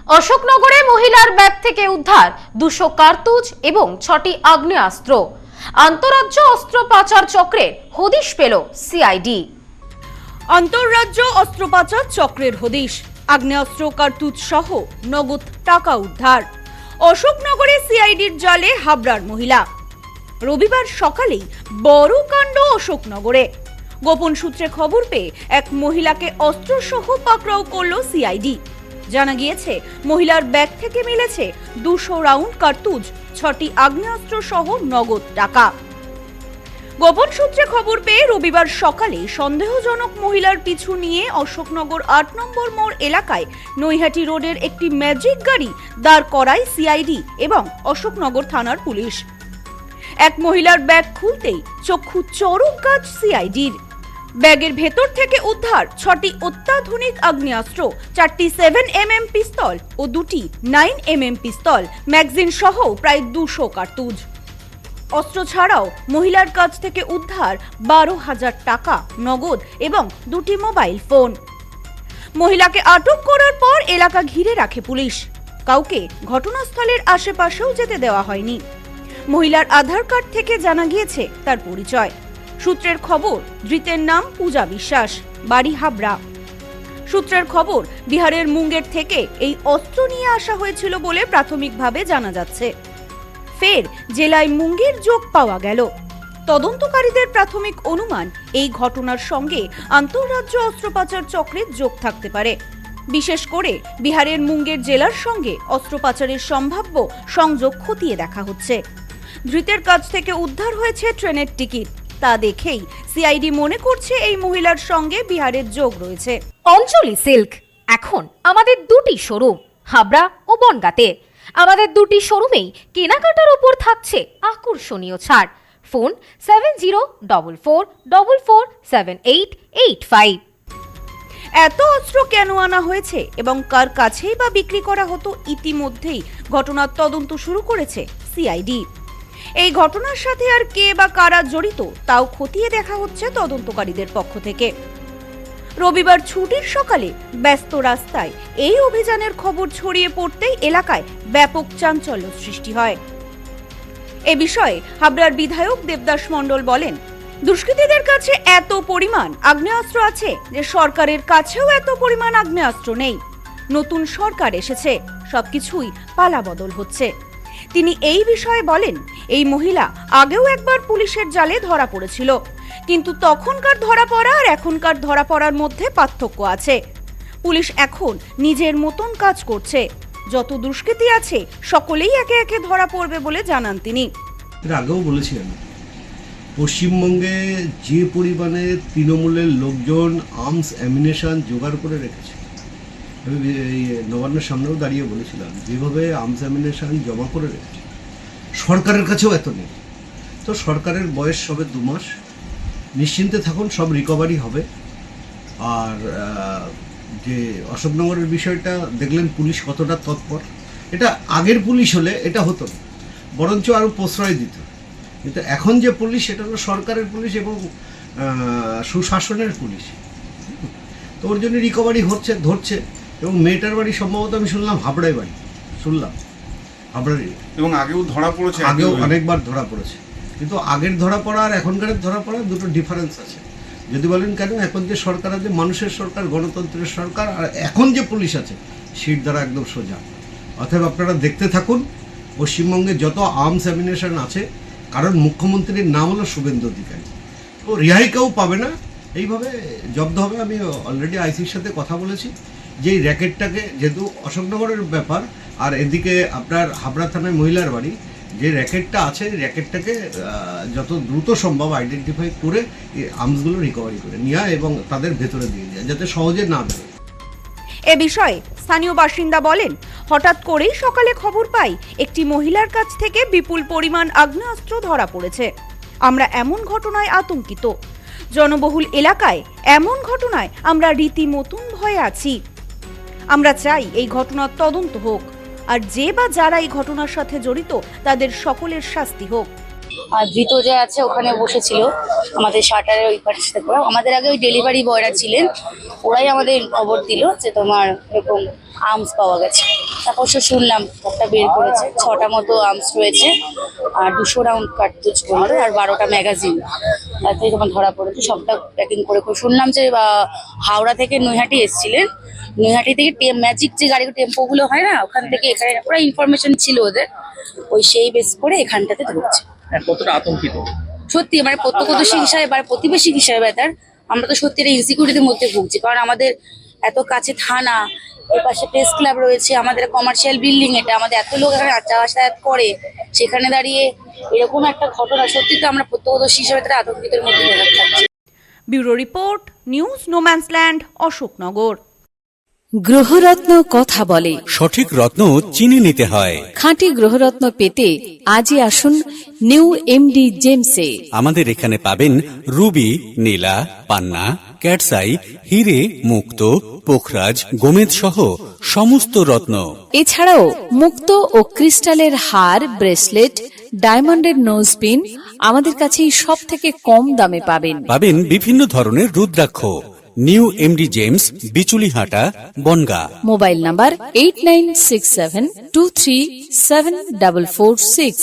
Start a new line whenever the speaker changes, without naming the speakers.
অশোকনগরে মহিলার ব্যাগ থেকে উদ্ধার 200 কার্তুজ এবং 6টি আগ্নেয়াস্ত্র। আন্তঃরাজ্য অস্ত্র পাচার চক্রের হদিশ পেল সিআইডি।
আন্তঃরাজ্য অস্ত্র পাচার চক্রের হদিশ, আগ্নেয়াস্ত্র কার্তুজ সহ নগদ টাকা উদ্ধার। অশোকনগরে সিআইডির জালে হাবড়ার মহিলা। রবিবার সকালেই বড় কাণ্ড অশোকনগরে। গোপন সূত্রে খবর পেয়ে এক মহিলাকে অস্ত্রসহ পাকড়াও করল সিআইডি। জানা গিয়েছে মহিলার ব্যাগ থেকে মিলেছে 200 রাউন্ড কার্তুজ, 6টি আগ্নেয়াস্ত্র সহ নগদ টাকা। গোপন সূত্রে খবর পেয়ে রবিবার সকালে সন্দেহজনক মহিলার পিছু নিয়ে অশোকনগর 8 নম্বর মোড় এলাকায় নৈহাটি রোডের একটি ম্যাজিক গাড়ি দাঁড় করায় সিআইডি এবং অশোকনগর থানার পুলিশ। এক মহিলার ব্যাগ খুলতেই চক্ষু চড়ক গাছ সিআইডির। ব্যাগের ভেতর থেকে উদ্ধার 6টি অত্যাধুনিক আগ্নেয়াস্ত্র, 4টি 7mm পিস্তল ও 2টি 9mm পিস্তল, ম্যাগাজিন সহ প্রায় 200 কার্তুজ। অস্ত্র ছাড়াও মহিলার কাছ থেকে উদ্ধার 12,000 টাকা নগদ এবং 2টি মোবাইল ফোন। মহিলাকে আটক করার পর এলাকা ঘিরে রাখে পুলিশ। কাউকে ঘটনাস্থলের আশেপাশেও যেতে দেওয়া হয়নি। মহিলার আধার কার্ড থেকে জানা গিয়েছে তার পরিচয়। সূত্রের খবর, ধৃতের নাম পূজা বিশ্বাস, বাড়ি হাবড়া। সূত্রের খবর, বিহারের মুঙ্গের থেকে এই অস্ত্র নিয়ে আসা হয়েছিল বলে প্রাথমিকভাবে জানা যাচ্ছে। ফের জেলায় মুঙ্গের যোগ পাওয়া গেল। তদন্তকারীদের প্রাথমিক অনুমান, এই ঘটনার সঙ্গে আন্তঃরাজ্য অস্ত্র পাচার চক্রের যোগ থাকতে পারে। বিশেষ করে বিহারের মুঙ্গের জেলার সঙ্গে অস্ত্র পাচারের সম্ভাব্য সংযোগ খতিয়ে দেখা হচ্ছে। ধৃতের কাছ থেকে উদ্ধার হয়েছে ট্রেনের টিকিট। তা দেখেই সিআইডি মনে করছে এই মহিলার সঙ্গে বিহারের যোগ রয়েছে।
অঞ্জলি সিল্ক এখন আমাদের 2টি শোরুম, হাবড়া ও বনগাঁতে। আমাদের 2টি শোরুমেই কেনাকাটার উপর থাকছে আকর্ষণীয় ছাড়। ফোন 7044447885।
এত অস্ত্র কেন আনা হয়েছে এবং কার কাছেই বা বিক্রি করা হতো, ইতিমধ্যেই ঘটনার তদন্ত শুরু করেছে সিআইডি। এই ঘটনার সাথে আর কে বা কারা জড়িত তাও খতিয়ে দেখা হচ্ছে তদন্তকারীদের পক্ষ থেকে। রবিবার ছুটির সকালে ব্যস্ত রাস্তায় এই অভিযানের খবর ছড়িয়ে পড়তেই এলাকায় ব্যাপক চাঞ্চল্য সৃষ্টি হয়। এ বিষয়ে হাবড়ার বিধায়ক দেবদাস মণ্ডল বলেন, দুষ্কৃতীদের কাছে এত পরিমাণ আগ্নেয়াস্ত্র আছে যে সরকারের কাছেও এত পরিমাণ আগ্নেয়াস্ত্র নেই। নতুন সরকার এসেছে, সবকিছুই পালাবদল হচ্ছে। তিনি এই বিষয়ে বলেন, এই মহিলা আগেও একবার পুলিশের জালে ধরা পড়েছিল, কিন্তু তখনকার ধরা পড়া আর এখনকার ধরা পড়ার মধ্যে পার্থক্য আছে। পুলিশ এখন নিজের মতন কাজ করছে। যত দুষ্কৃতী আছে সকলেই একে একে ধরা পড়বে বলে জানান তিনি।
আগেও বলেছিলেন, পশ্চিমবঙ্গে যে পরিমাণে তৃণমূলের লোকজন আর্মস অ্যামিনেশন জোগাড় করে রেখেছে, আমি এই নবান্নের সামনেও দাঁড়িয়ে বলেছিলাম, যেভাবে আর্মস অ্যামিনেশন জমা করে রেখেছে সরকারের কাছেও এত নেই। তো সরকারের বয়স সবে 2 মাস, নিশ্চিন্তে থাকুন, সব রিকভারি হবে। আর যে অশোকনগরের বিষয়টা দেখলেন পুলিশ কতটা তৎপর। এটা আগের পুলিশ হলে এটা হতো না, বরঞ্চ আরও প্রশ্রয় দিত। কিন্তু এখন যে পুলিশ, এটা হলো সরকারের পুলিশ এবং সুশাসনের পুলিশ। তো ওর জন্য রিকভারি হচ্ছে, ধরছে। এবং মেয়েটার বাড়ি সম্ভবত আমি শুনলাম হাবড়ায় বাড়ি, শুনলাম হাবড়ারই। এবং আগেও ধরা পড়েছে, আগেও অনেকবার ধরা পড়েছে। কিন্তু আগের ধরা পড়া আর এখনকার ধরা পড়া দুটো ডিফারেন্স আছে। যদি বলেন কেন, এখন যে সরকার আছে মানুষের সরকার, গণতন্ত্রের সরকার, আর এখন যে পুলিশ আছে সিট দ্বারা একদম সোজা। অতএব আপনারা দেখতে থাকুন, পশ্চিমবঙ্গে যত আর্মস অ্যামিনেশন আছে, কারণ মুখ্যমন্ত্রীর নাম হলো শুভেন্দু অধিকারী, তো রেহাই কেউ পাবে না, এইভাবে জব্দ হবে। আমি অলরেডি আইসির সাথে কথা বলেছি যে এই র্যাকেটটাকে, যেহেতু অশোকনগরের ব্যাপার আর এদিকে আপনার হাবড়া থানায় মহিলার বাড়ি, যে র্যাকেটটা আছে র্যাকেটটাকে যত দ্রুত সম্ভব আইডেন্টিফাই করে আর্মসগুলো রিকভারি করে নেওয়া এবং তাদের ভেতরে দিয়ে দেওয়া, যাতে সহজে না বেরোয়।
এ বিষয়ে স্থানীয় বাসিন্দা বলেন, হঠাৎ করেই সকালে খবর পাই একটি মহিলার কাছ থেকে বিপুল পরিমাণ আগ্নেয়াস্ত্র ধরা পড়েছে। আমরা এমন ঘটনায় আতঙ্কিত। জনবহুল এলাকায় এমন ঘটনায় আমরা রীতিমতন ভয়ে আছি। আমরা চাই এই ঘটনার তদন্ত হোক, আর যে বা যারা এই ঘটনার সাথে জড়িত তাদের সকলের শাস্তি হোক।
আর ধৃত যে আছে ওখানে বসেছিল আমাদের শাটারের ওই পাশে থেকে। আমাদের আগে ওই ডেলিভারি বয়রা ছিলেন, ওরাই আমাদের খবর দিল যে তোমার এরকম আর্মস পাওয়া গেছে। তারপর শুনলাম একটা বের করেছে, 6টা মতো আর্মস রয়েছে, আর 200 রাউন্ড কার্তুজ বললো, আর 12টা ম্যাগাজিন। তাতে যখন ধরা পড়েছে সবটা প্যাকিং করে শুনলাম যে হাওড়া থেকে নৈহাটি এসেছিলেন, নৈহাটি থেকে ম্যাজিক যে গাড়ি টেম্পোগুলো হয় না, ওখান থেকে এখানে পুরো ইনফরমেশন ছিল ওদের, ওই সেই বেস করে এখানটাতে ধরছে।
কতটা আতঙ্কিত?
সত্যি মানে প্রত্যক্ষদর্শী হিসাবে বা প্রতিবেশী হিসাবে তার আমরা তো সত্যি একটা ইনসিকিউরিটির মধ্যে ভুগছি, কারণ আমাদের এত কাছে থানা, এর পাশে প্রেস ক্লাব রয়েছে, আমাদের কমার্শিয়াল বিল্ডিং, এটা আমাদের এত লোক এখানে যাতায়াত করে, সেখানে দাঁড়িয়ে এরকম একটা ঘটনা, সত্যি তো আমরা প্রত্যক্ষদর্শী হিসাবে তারা আতঙ্কিতের মধ্যে থাকছি।
Bureau report, news no man's land, Ashoknagar.
গ্রহরত্ন কথা বলে,
সঠিক রত্ন চিনে নিতে হয়।
খাঁটি গ্রহরত্ন পেতে আজই আসুন নিউ এমডি জেমসে।
আমাদের এখানে পাবেন রুবি, নীলা, পান্না, ক্যাটসাই, হিরে, মুক্ত, পোখরাজ, গোমেদ সহ সমস্ত রত্ন।
এছাড়াও মুক্ত ও ক্রিস্টালের হার, ব্রেসলেট, ডায়মন্ডের নোজপিন আমাদের কাছেই সব থেকে কম দামে পাবেন।
পাবেন বিভিন্ন ধরনের রুদ্রাক্ষ। New MD gems, Bichulihata, Bangaon.
Mobile number 8967237446।